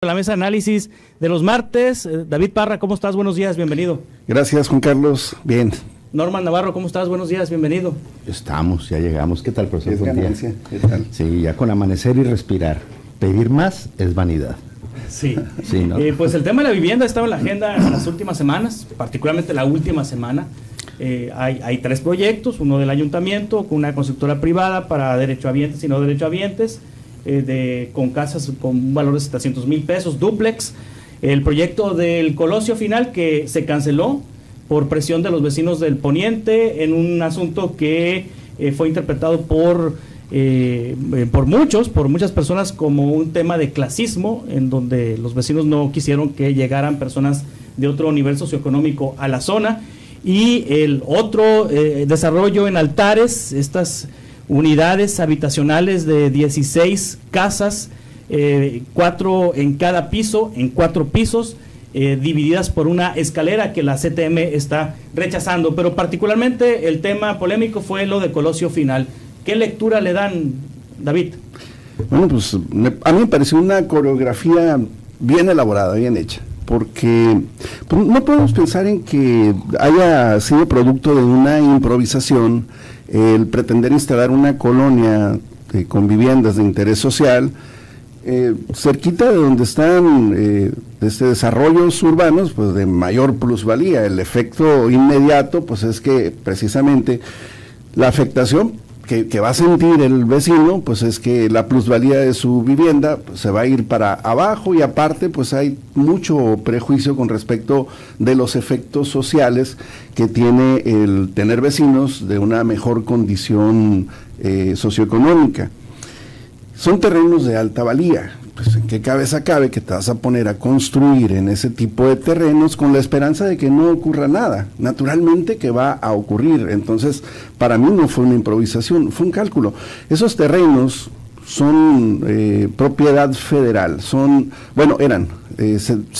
La mesa de análisis de los martes. David Parra, ¿cómo estás? Buenos días, bienvenido. Gracias, Juan Carlos. Bien. Norman Navarro, ¿cómo estás? Buenos días, bienvenido. Estamos, ya llegamos. ¿Qué tal, profesor? Es ganancia. ¿Qué tal? Sí, ya con amanecer y respirar. Pedir más es vanidad. Sí, sí, ¿no? Pues el tema de la vivienda ha estado en la agenda en las últimas semanas, particularmente la última semana. Hay tres proyectos, uno del ayuntamiento, con una constructora privada para derechohabientes y no derechohabientes, con casas con un valor de 700,000 pesos, dúplex. El proyecto del Colosio Final, que se canceló por presión de los vecinos del Poniente en un asunto que fue interpretado por muchas personas como un tema de clasismo, en donde los vecinos no quisieron que llegaran personas de otro nivel socioeconómico a la zona. Y el otro desarrollo en Altares, estas unidades habitacionales de 16 casas, 4 en cada piso, en 4 pisos, divididas por una escalera que la CTM está rechazando. Pero particularmente el tema polémico fue lo de Colosio Final. ¿Qué lectura le dan, David? Bueno, pues a mí me pareció una coreografía bien elaborada, bien hecha, porque pues, no podemos pensar en que haya sido producto de una improvisación el pretender instalar una colonia con viviendas de interés social cerquita de donde están desarrollos urbanos pues de mayor plusvalía. El efecto inmediato pues es que precisamente la afectación que va a sentir el vecino, pues es que la plusvalía de su vivienda pues, se va a ir para abajo, y aparte pues hay mucho prejuicio con respecto de los efectos sociales que tiene el tener vecinos de una mejor condición socioeconómica. Son terrenos de alta valía. Pues en qué cabeza cabe que te vas a poner a construir en ese tipo de terrenos con la esperanza de que no ocurra nada. Naturalmente que va a ocurrir. Entonces, para mí no fue una improvisación, fue un cálculo. Esos terrenos son propiedad federal, se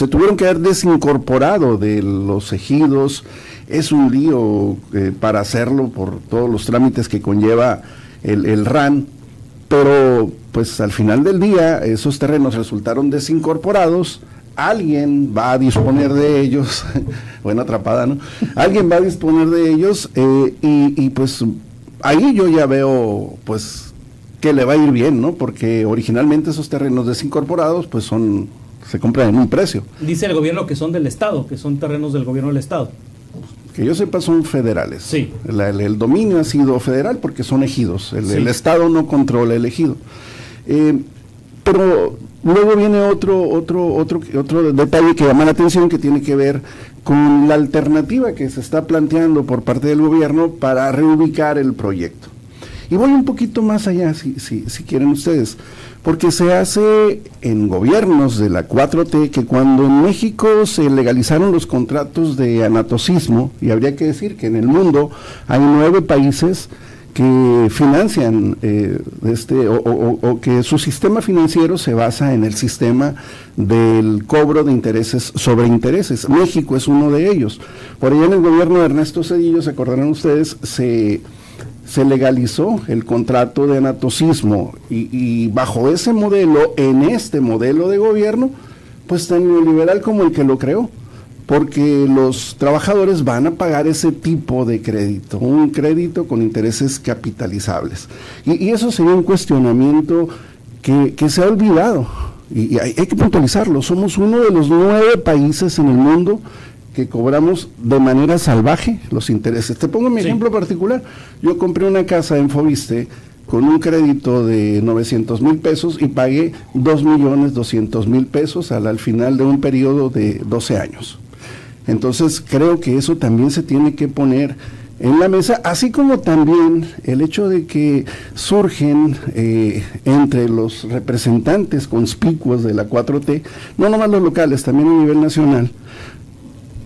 tuvieron que haber desincorporado de los ejidos. Es un lío para hacerlo por todos los trámites que conlleva el RAN, pero pues al final del día esos terrenos resultaron desincorporados. Alguien va a disponer de ellos, buena atrapada, ¿no? Alguien va a disponer de ellos y pues ahí yo ya veo pues que le va a ir bien, ¿no? Porque originalmente esos terrenos desincorporados pues se compran en un precio. Dice el gobierno que son del Estado, que son terrenos del gobierno del Estado. Que yo sepa son federales. Sí. El dominio ha sido federal porque son ejidos. El Estado no controla el ejido. Pero luego viene otro detalle que llama la atención, que tiene que ver con la alternativa que se está planteando por parte del gobierno para reubicar el proyecto. Y voy un poquito más allá, si quieren ustedes, porque se hace en gobiernos de la 4T, que cuando en México se legalizaron los contratos de anatocismo, y habría que decir que en el mundo hay 9 países que financian o que su sistema financiero se basa en el sistema del cobro de intereses sobre intereses. México es uno de ellos. Por allá en el gobierno de Ernesto Zedillo, se acordarán ustedes, se legalizó el contrato de anatocismo, y bajo ese modelo, en este modelo de gobierno, pues tan neoliberal como el que lo creó, porque los trabajadores van a pagar ese tipo de crédito, un crédito con intereses capitalizables. Y eso sería un cuestionamiento que se ha olvidado, y hay que puntualizarlo. Somos uno de los 9 países en el mundo que cobramos de manera salvaje los intereses. Te pongo mi ejemplo particular. Yo compré una casa en Foviste con un crédito de 900,000 pesos y pagué 2,200,000 pesos al final de un periodo de 12 años. Entonces creo que eso también se tiene que poner en la mesa, así como también el hecho de que surgen entre los representantes conspicuos de la 4T, no nomás los locales, también a nivel nacional,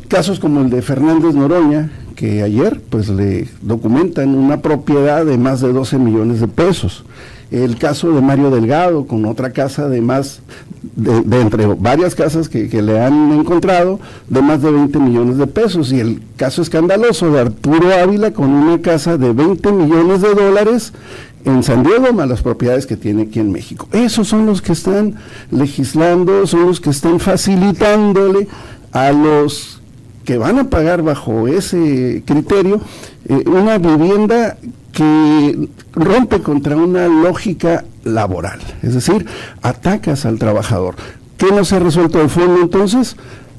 casos como el de Fernández Noroña, que ayer pues le documentan una propiedad de más de 12 millones de pesos. El caso de Mario Delgado, con otra casa de entre varias casas que le han encontrado, de más de 20 millones de pesos. Y el caso escandaloso de Arturo Ávila, con una casa de 20 millones de dólares en San Diego más las propiedades que tiene aquí en México. Esos son los que están legislando, son los que están facilitándole a los que van a pagar bajo ese criterio una vivienda que rompe contra una lógica laboral, es decir, atacas al trabajador. ¿Qué no se ha resuelto de fondo entonces?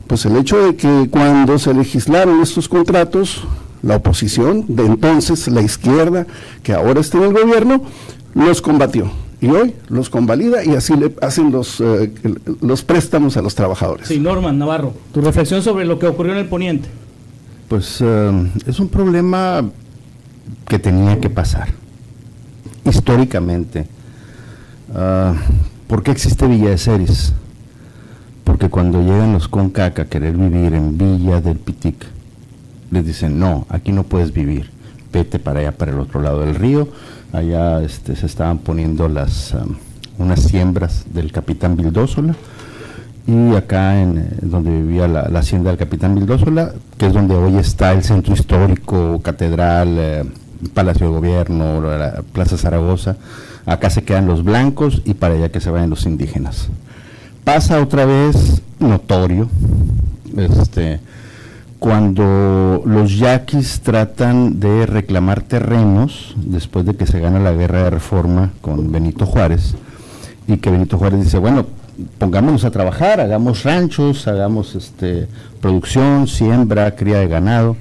Pues el hecho de que cuando se legislaron estos contratos, la oposición de entonces, la izquierda, que ahora está en el gobierno, los combatió. Y hoy los convalida y así le hacen los préstamos a los trabajadores. Sí, Norman Navarro, tu reflexión sobre lo que ocurrió en el Poniente. Pues es un problema que tenía que pasar, históricamente. ¿Por qué existe Villa de Ceres? Porque cuando llegan los Concac a querer vivir en Villa del Pitic, les dicen, no, aquí no puedes vivir, vete para allá, para el otro lado del río. Allá se estaban poniendo unas siembras del Capitán Vildósola, y acá donde vivía la hacienda del Capitán Vildósola, que es donde hoy está el centro histórico, catedral, Palacio de Gobierno, la Plaza Zaragoza, acá se quedan los blancos y para allá que se vayan los indígenas. Pasa otra vez notorio, cuando los yaquis tratan de reclamar terrenos después de que se gana la guerra de reforma con Benito Juárez, y que Benito Juárez dice, bueno, pongámonos a trabajar, hagamos ranchos, hagamos producción, siembra, cría de ganado,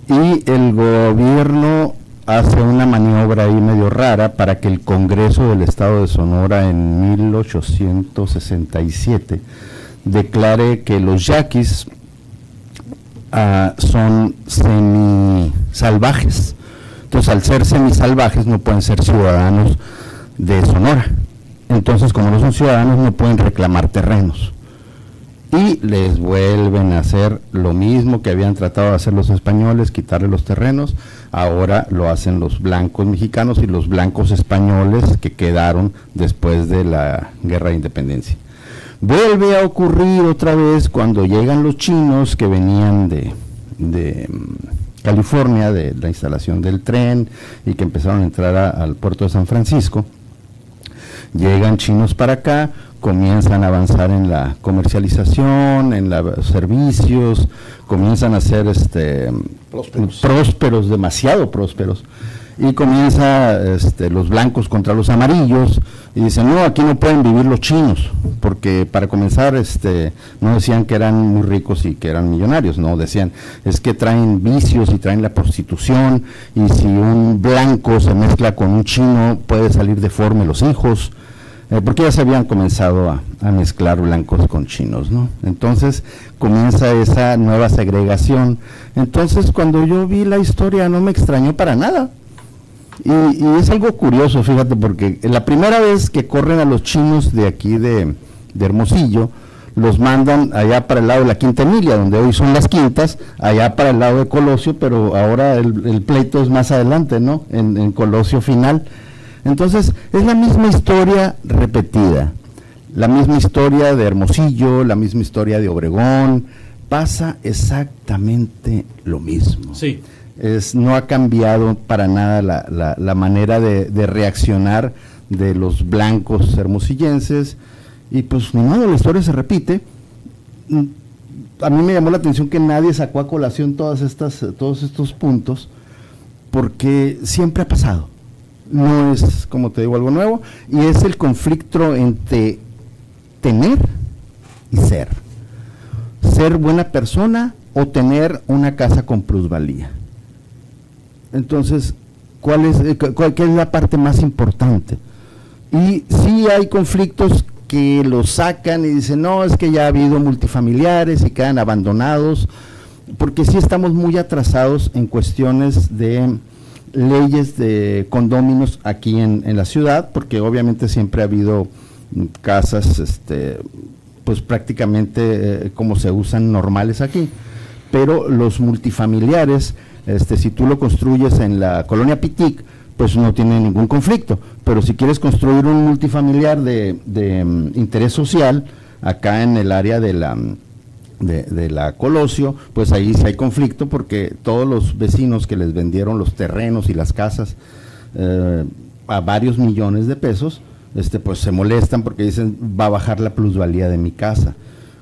y el gobierno hace una maniobra ahí medio rara para que el Congreso del Estado de Sonora en 1867 declare que los yaquis son semisalvajes. Entonces, al ser semisalvajes no pueden ser ciudadanos de Sonora. Entonces, como no son ciudadanos, no pueden reclamar terrenos. Y les vuelven a hacer lo mismo que habían tratado de hacer los españoles, quitarle los terrenos. Ahora lo hacen los blancos mexicanos y los blancos españoles que quedaron después de la Guerra de Independencia. Vuelve a ocurrir otra vez cuando llegan los chinos que venían de California, de la instalación del tren, y que empezaron a entrar al puerto de San Francisco. Llegan chinos para acá, comienzan a avanzar en la comercialización, en los servicios, comienzan a ser prósperos, demasiado prósperos, y comienza los blancos contra los amarillos, y dicen, no, aquí no pueden vivir los chinos, porque para comenzar no decían que eran muy ricos y que eran millonarios, no, decían, es que traen vicios y traen la prostitución, y si un blanco se mezcla con un chino puede salir deforme los hijos, porque ya se habían comenzado a mezclar blancos con chinos, ¿no? Entonces comienza esa nueva segregación. Entonces, cuando yo vi la historia no me extrañó para nada. Y es algo curioso, fíjate, porque la primera vez que corren a los chinos de aquí de Hermosillo, los mandan allá para el lado de la Quinta Emilia, donde hoy son las quintas, allá para el lado de Colosio, pero ahora el pleito es más adelante, ¿no? En Colosio final. Entonces, es la misma historia repetida, la misma historia de Hermosillo, la misma historia de Obregón, pasa exactamente lo mismo. Sí. No ha cambiado para nada la manera de reaccionar de los blancos hermosillenses, y pues ni modo, la historia se repite. A mí me llamó la atención que nadie sacó a colación todos estos puntos, porque siempre ha pasado. No es, como te digo, algo nuevo, y es el conflicto entre tener y ser buena persona o tener una casa con plusvalía. Entonces, ¿qué es la parte más importante? Y sí hay conflictos que los sacan y dicen, no, es que ya ha habido multifamiliares y quedan abandonados, porque sí estamos muy atrasados en cuestiones de leyes de condóminos aquí en la ciudad, porque obviamente siempre ha habido casas pues prácticamente como se usan normales aquí, pero los multifamiliares, si tú lo construyes en la colonia Pitic, pues no tiene ningún conflicto, pero si quieres construir un multifamiliar de interés social acá en el área de la Colosio, pues ahí sí hay conflicto, porque todos los vecinos que les vendieron los terrenos y las casas a varios millones de pesos, pues se molestan porque dicen va a bajar la plusvalía de mi casa,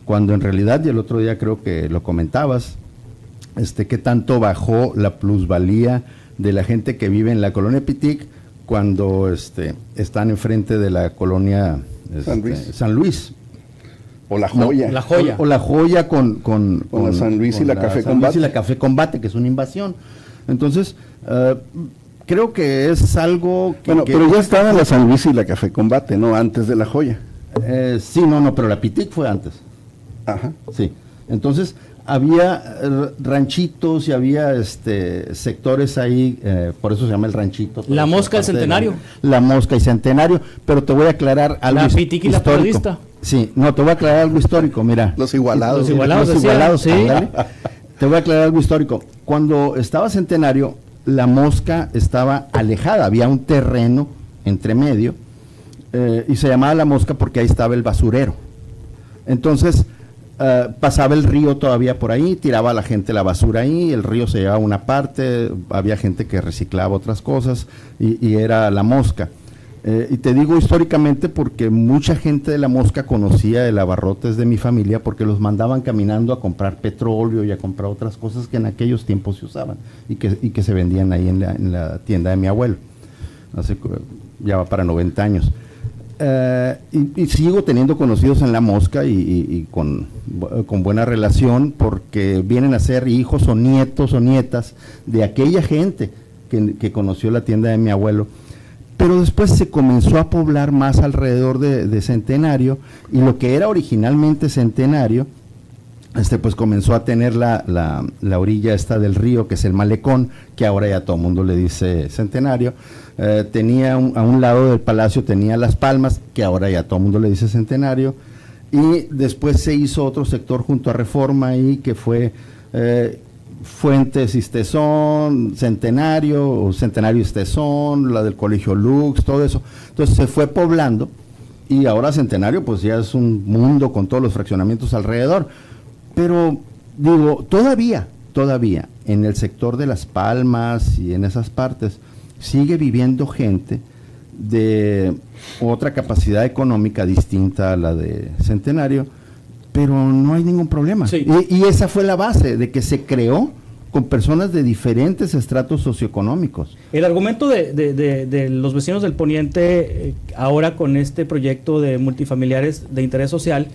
cuando en realidad, y el otro día creo que lo comentabas, qué tanto bajó la plusvalía de la gente que vive en la colonia Pitic cuando están enfrente de la colonia San Luis. O La Joya. No, La Joya. O La Joya con la San Luis y la Café San Combate. Luis y la Café Combate, que es una invasión. Entonces, creo que es algo que... Bueno, pero ya estaba la San Luis y la Café Combate, ¿no? Antes de La Joya. Sí, pero la Pitic fue antes. Ajá. Sí. Entonces, había ranchitos y había sectores ahí, por eso se llama el ranchito. La Mosca, el Centenario. La Mosca y Centenario, pero te voy a aclarar algo La Pitic y la Periodista. Sí, no, te voy a aclarar algo histórico, mira. Los igualados. Los igualados, sí. Te voy a aclarar algo histórico. Cuando estaba Centenario, la Mosca estaba alejada, había un terreno entre medio, y se llamaba La Mosca porque ahí estaba el basurero. Entonces, pasaba el río todavía por ahí, tiraba a la gente la basura ahí, el río se llevaba una parte, había gente que reciclaba otras cosas, y era La Mosca. Y te digo históricamente porque mucha gente de La Mosca conocía el abarrotes de mi familia porque los mandaban caminando a comprar petróleo y a comprar otras cosas que en aquellos tiempos se usaban y que se vendían ahí en la tienda de mi abuelo. Ya va para 90 años. Y sigo teniendo conocidos en La Mosca y con buena relación porque vienen a ser hijos o nietos o nietas de aquella gente que conoció la tienda de mi abuelo. Pero después se comenzó a poblar más alrededor de Centenario, y lo que era originalmente Centenario, pues comenzó a tener la orilla esta del río, que es el malecón, que ahora ya todo el mundo le dice Centenario. Tenía a un lado del palacio, tenía Las Palmas, que ahora ya todo el mundo le dice Centenario, y después se hizo otro sector junto a Reforma ahí, que fue Fuentes Istezón, Centenario, o Centenario Istezón, la del Colegio Lux, todo eso. Entonces se fue poblando, y ahora Centenario pues ya es un mundo con todos los fraccionamientos alrededor. Pero digo, todavía en el sector de Las Palmas y en esas partes sigue viviendo gente de otra capacidad económica distinta a la de Centenario, pero no hay ningún problema. Sí. Y esa fue la base de que se creó con personas de diferentes estratos socioeconómicos. El argumento de los vecinos del Poniente, ahora con este proyecto de multifamiliares de interés social,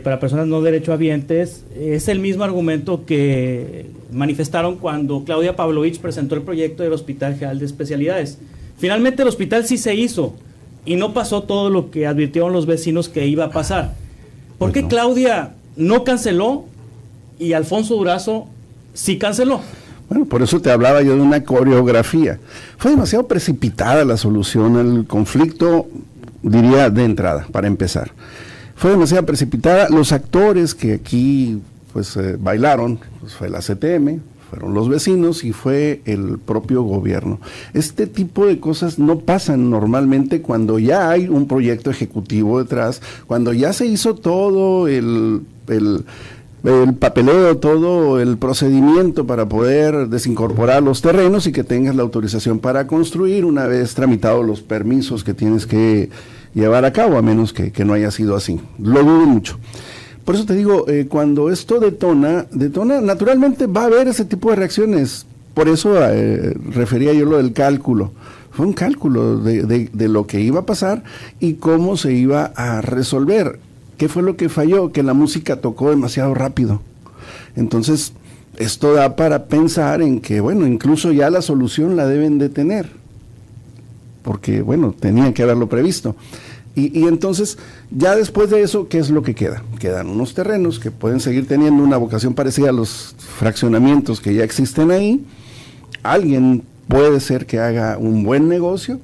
para personas no derechohabientes, es el mismo argumento que manifestaron cuando Claudia Pavlovich presentó el proyecto del Hospital General de Especialidades. Finalmente el hospital sí se hizo y no pasó todo lo que advirtieron los vecinos que iba a pasar. ¿Por qué Claudia no canceló y Alfonso Durazo sí canceló? Bueno, por eso te hablaba yo de una coreografía. Fue demasiado precipitada la solución al conflicto, diría de entrada, para empezar. Fue demasiado precipitada. Los actores que aquí bailaron, pues fue la CTM, fueron los vecinos y fue el propio gobierno. Este tipo de cosas no pasan normalmente cuando ya hay un proyecto ejecutivo detrás, cuando ya se hizo todo el papeleo, todo el procedimiento para poder desincorporar los terrenos y que tengas la autorización para construir una vez tramitados los permisos que tienes que llevar a cabo, a menos que no haya sido así. Lo dudo mucho. Por eso te digo, cuando esto detona, naturalmente va a haber ese tipo de reacciones. Por eso refería yo lo del cálculo. Fue un cálculo de lo que iba a pasar y cómo se iba a resolver. ¿Qué fue lo que falló? Que la música tocó demasiado rápido. Entonces, esto da para pensar en que, bueno, incluso ya la solución la deben de tener. Porque, bueno, tenían que haberlo previsto. Y entonces, ya después de eso, ¿qué es lo que queda? Quedan unos terrenos que pueden seguir teniendo una vocación parecida a los fraccionamientos que ya existen ahí. Alguien puede ser que haga un buen negocio.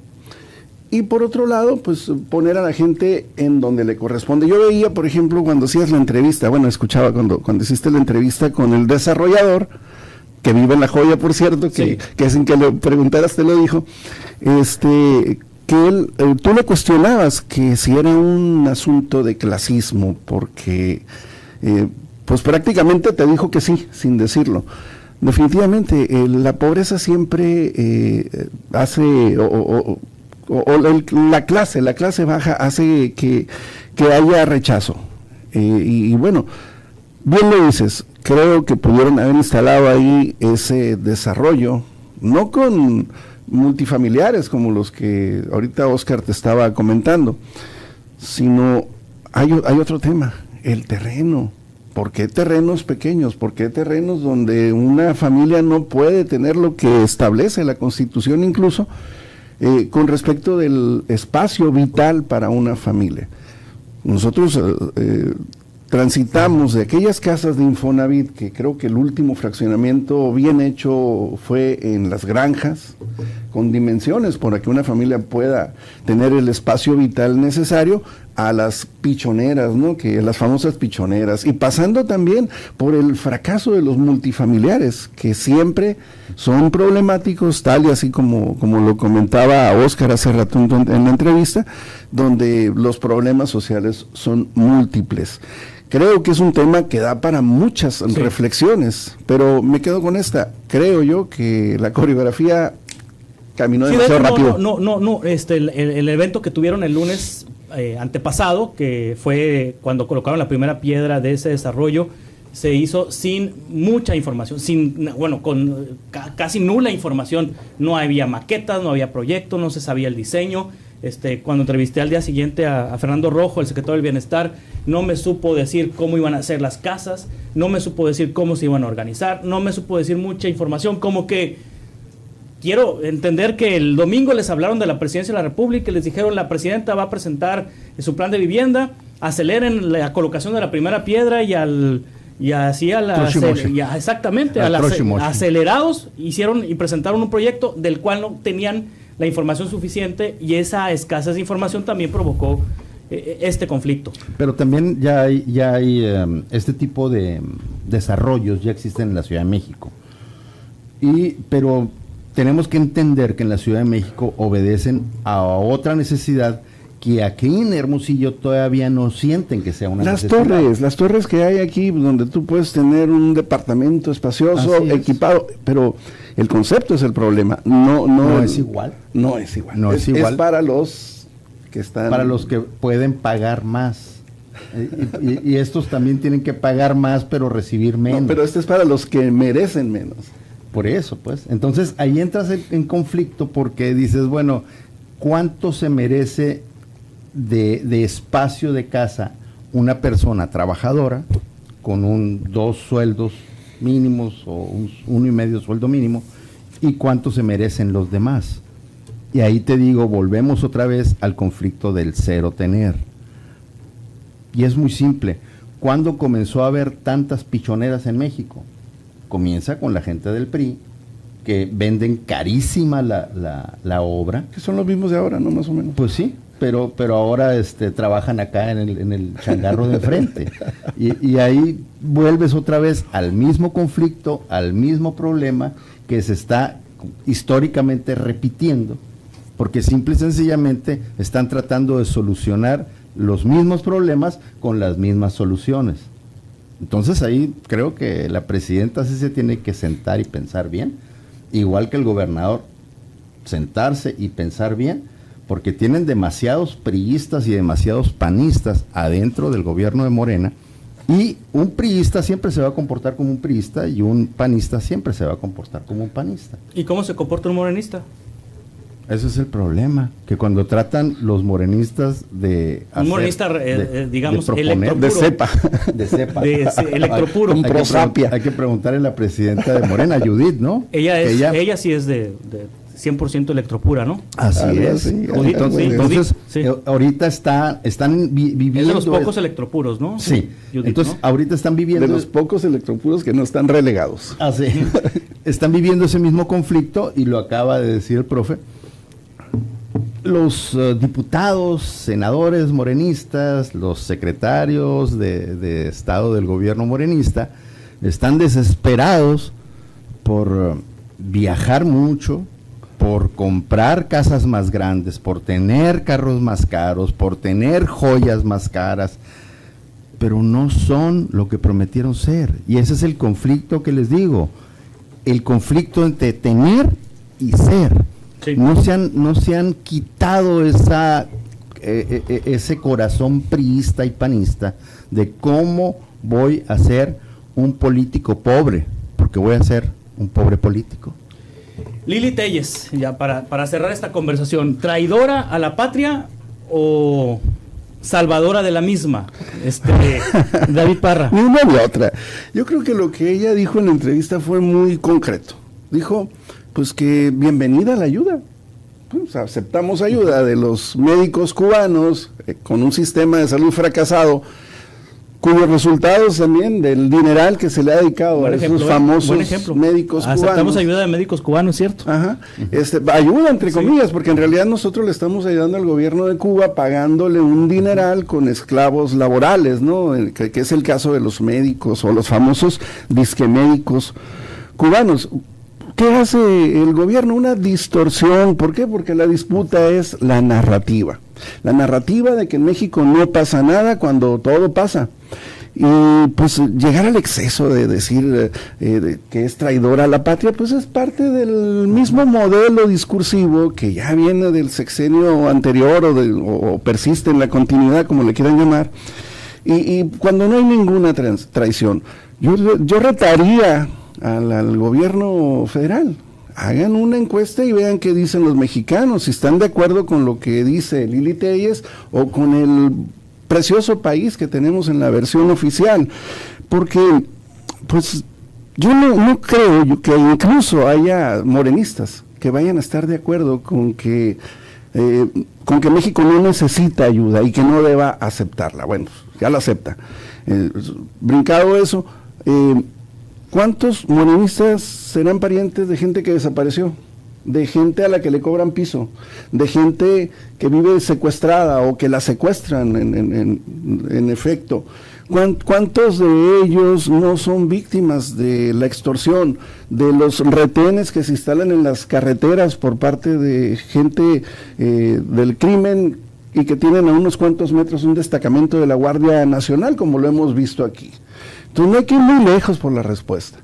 Y por otro lado, pues poner a la gente en donde le corresponde. Yo veía, por ejemplo, cuando hacías la entrevista, escuchaba cuando hiciste la entrevista con el desarrollador, que vive en La Joya, por cierto, que sin que lo preguntaras te lo dijo, que tú le cuestionabas que si era un asunto de clasismo, porque pues prácticamente te dijo que sí, sin decirlo. Definitivamente, la pobreza siempre hace la clase baja hace que haya rechazo. Y bueno, bien lo dices, creo que pudieron haber instalado ahí ese desarrollo, no con multifamiliares como los que ahorita Oscar te estaba comentando, sino hay otro tema, el terreno. ¿Por qué terrenos pequeños? ¿Por qué terrenos donde una familia no puede tener lo que establece la Constitución incluso con respecto del espacio vital para una familia? Nosotros transitamos de aquellas casas de Infonavit, que creo que el último fraccionamiento bien hecho fue en las granjas, con dimensiones para que una familia pueda tener el espacio vital necesario, a las pichoneras, ¿no? Que las famosas pichoneras, y pasando también por el fracaso de los multifamiliares, que siempre son problemáticos, tal y así como lo comentaba Oscar hace rato en la entrevista, donde los problemas sociales son múltiples. Creo que es un tema que da para muchas reflexiones, pero me quedo con esta. Creo yo que la coreografía caminó demasiado rápido. El evento que tuvieron el lunes antepasado, que fue cuando colocaron la primera piedra de ese desarrollo, se hizo sin mucha información, con casi nula información. No había maquetas, no había proyecto, no se sabía el diseño. Cuando entrevisté al día siguiente a Fernando Rojo, el secretario del Bienestar, no me supo decir cómo iban a hacer las casas, no me supo decir cómo se iban a organizar, no me supo decir mucha información, como que quiero entender que el domingo les hablaron de la Presidencia de la República y les dijeron: la Presidenta va a presentar su plan de vivienda, aceleren la colocación de la primera piedra acelerados hicieron y presentaron un proyecto del cual no tenían la información suficiente, y esa escasez de información también provocó este conflicto. Pero también ya hay este tipo de desarrollos ya existen en la Ciudad de México, pero tenemos que entender que en la Ciudad de México obedecen a otra necesidad que aquí en Hermosillo todavía no sienten que sea una necesidad. Las torres que hay aquí, donde tú puedes tener un departamento espacioso, equipado, pero el concepto es el problema. No es igual. No es igual. No es igual. Es para los que están... Para los que pueden pagar más. Y estos también tienen que pagar más, pero recibir menos. No, pero este es para los que merecen menos. Por eso, pues. Entonces, ahí entras en conflicto porque dices, bueno, ¿cuánto se merece de espacio de casa una persona trabajadora con 2 sueldos mínimos o 1.5 sueldo mínimo, y cuánto se merecen los demás? Y ahí te digo, volvemos otra vez al conflicto del cero tener. Y es muy simple. ¿Cuándo comenzó a haber tantas pichoneras en México? Comienza con la gente del PRI, que venden carísima la obra. Que son los mismos de ahora, ¿no? Más o menos. Pues sí, pero ahora trabajan acá en el changarro de enfrente. Y ahí vuelves otra vez al mismo conflicto, al mismo problema que se está históricamente repitiendo, porque simple y sencillamente están tratando de solucionar los mismos problemas con las mismas soluciones. Entonces ahí creo que la presidenta sí se tiene que sentar y pensar bien, igual que el gobernador, sentarse y pensar bien, porque tienen demasiados priistas y demasiados panistas adentro del gobierno de Morena, y un priista siempre se va a comportar como un priista y un panista siempre se va a comportar como un panista. ¿Y cómo se comporta un morenista? Ese es el problema, que cuando tratan los morenistas de un morenista, digamos, de cepa, de electropuro, hay que preguntarle a la presidenta de Morena, Judith, ¿no? Ella sí es de 100% electropura, ¿no? Así es. Sí. Entonces sí. Ahorita están viviendo... Es de los pocos electropuros, ¿no? Sí. Judith, entonces, ¿no? Ahorita están viviendo... De los pocos electropuros que no están relegados. Sí. Están viviendo ese mismo conflicto, y lo acaba de decir el profe. Los diputados, senadores morenistas, los secretarios de Estado del gobierno morenista están desesperados por viajar mucho, por comprar casas más grandes, por tener carros más caros, por tener joyas más caras, pero no son lo que prometieron ser. Y ese es el conflicto que les digo, el conflicto entre tener y ser. Sí. No se han quitado ese corazón priista y panista de cómo voy a ser un político pobre, porque voy a ser un pobre político. Lili Téllez, ya para cerrar esta conversación, ¿traidora a la patria o salvadora de la misma? David Parra. Ni una ni otra. Yo creo que lo que ella dijo en la entrevista fue muy concreto. Dijo, pues que bienvenida la ayuda. Pues aceptamos ayuda de los médicos cubanos con un sistema de salud fracasado, cuyos resultados también del dineral que se le ha dedicado a esos famosos médicos cubanos. Aceptamos ayuda de médicos cubanos, ¿cierto? Ajá. Ayuda entre comillas, porque en realidad nosotros le estamos ayudando al gobierno de Cuba pagándole un dineral con esclavos laborales, ¿no? Que es el caso de los médicos o los famosos disque médicos cubanos. ¿Qué hace el gobierno? Una distorsión. ¿Por qué? Porque la disputa es la narrativa. La narrativa de que en México no pasa nada cuando todo pasa. Y pues llegar al exceso de decir que es traidora a la patria, pues es parte del mismo modelo discursivo que ya viene del sexenio anterior o persiste en la continuidad, como le quieran llamar. Y cuando no hay ninguna traición, yo retaría al gobierno federal, hagan una encuesta y vean qué dicen los mexicanos, si están de acuerdo con lo que dice Lili Téllez o con el precioso país que tenemos en la versión oficial, porque pues yo no creo que incluso haya morenistas que vayan a estar de acuerdo con que México no necesita ayuda y que no deba aceptarla. Bueno, ya la acepta. Brincado eso, ¿cuántos morenistas serán parientes de gente que desapareció? De gente a la que le cobran piso, de gente que vive secuestrada o que la secuestran en efecto. ¿Cuántos de ellos no son víctimas de la extorsión, de los retenes que se instalan en las carreteras por parte de gente del crimen y que tienen a unos cuantos metros un destacamento de la Guardia Nacional, como lo hemos visto aquí? Entonces no hay que ir muy lejos por la respuesta.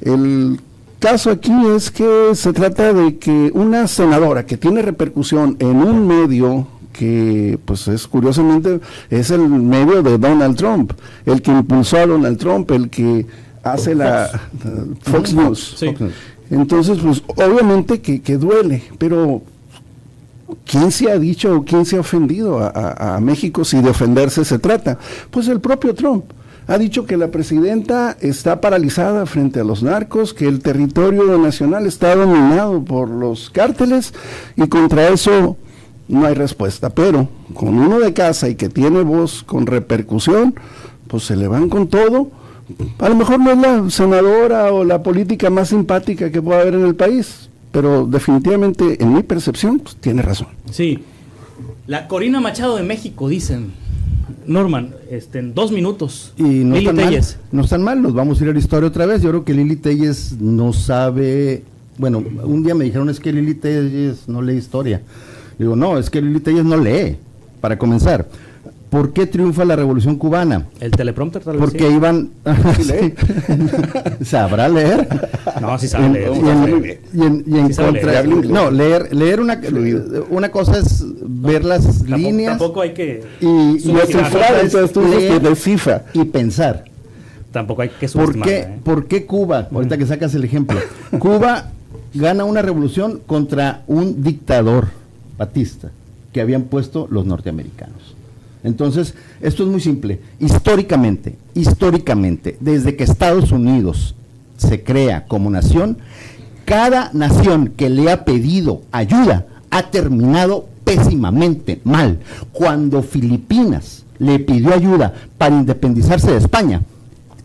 El caso aquí es que se trata de que una senadora que tiene repercusión en un medio que, pues es curiosamente, es el medio de Donald Trump, el que impulsó a Donald Trump, el que hace Fox News. Sí. Entonces, pues obviamente que duele, pero ¿quién se ha dicho o quién se ha ofendido a México si de ofenderse se trata? Pues el propio Trump. Ha dicho que la presidenta está paralizada frente a los narcos, que el territorio nacional está dominado por los cárteles y contra eso no hay respuesta. Pero con uno de casa y que tiene voz con repercusión, pues se le van con todo. A lo mejor no es la senadora o la política más simpática que pueda haber en el país, pero definitivamente en mi percepción pues, tiene razón. Sí, la Corina Machado de México, dicen. Norman, en 2 minutos. Y no están mal, nos vamos a ir a la historia otra vez. Yo creo que Lili Téllez no sabe, bueno, un día me dijeron es que Lili Téllez no lee historia. Digo, no, es que Lili Téllez no lee, para comenzar. ¿Por qué triunfa la Revolución Cubana? El teleprompter tal vez. Porque sí. Iban... ¿Sí? ¿Sabrá leer? No, sí sabe leer. Y en contra... No, leer una cosa es ver las líneas... Tampoco hay que... Y descifrar, entonces tú dices que descifra. Y pensar. Tampoco hay que subestimar. ¿Por qué Cuba? Ahorita que sacas el ejemplo. Cuba gana una revolución contra un dictador, Batista, que habían puesto los norteamericanos. Entonces, esto es muy simple. Históricamente, desde que Estados Unidos se crea como nación, cada nación que le ha pedido ayuda ha terminado pésimamente mal. Cuando Filipinas le pidió ayuda para independizarse de España,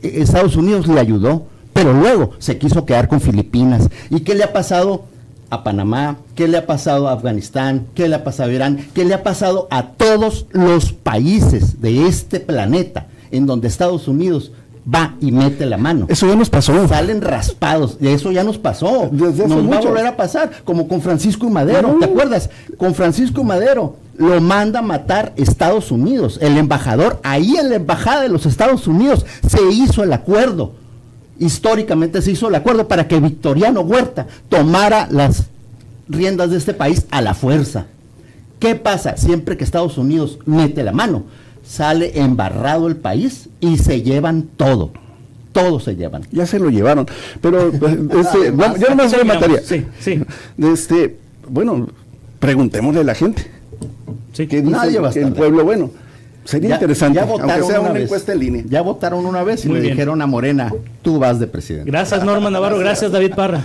Estados Unidos le ayudó, pero luego se quiso quedar con Filipinas. ¿Y qué le ha pasado a Panamá? ¿Qué le ha pasado a Afganistán? ¿Qué le ha pasado a Irán? ¿Qué le ha pasado a todos los países de este planeta en donde Estados Unidos va y mete la mano? Eso ya nos pasó. Salen raspados, eso ya nos pasó. Nos va a volver a pasar, como con Francisco y Madero. ¿Te acuerdas? Con Francisco y Madero lo manda a matar Estados Unidos. El embajador, ahí en la embajada de los Estados Unidos se hizo el acuerdo. Históricamente se hizo el acuerdo para que Victoriano Huerta tomara las riendas de este país a la fuerza. ¿Qué pasa? Siempre que Estados Unidos mete la mano, sale embarrado el país y se llevan todo. Todo se llevan. Ya se lo llevaron. Pero yo no me sé de materia. Sí. Bueno, preguntémosle a la gente. Sí. ¿Qué dice Nadie va a estar el de pueblo? Bueno, sería interesante, votaron aunque sea una vez. encuesta en línea. Ya votaron una vez y Muy le bien. dijeron a Morena, tú vas de presidente. Gracias, Norma Navarro. Gracias, David Parra.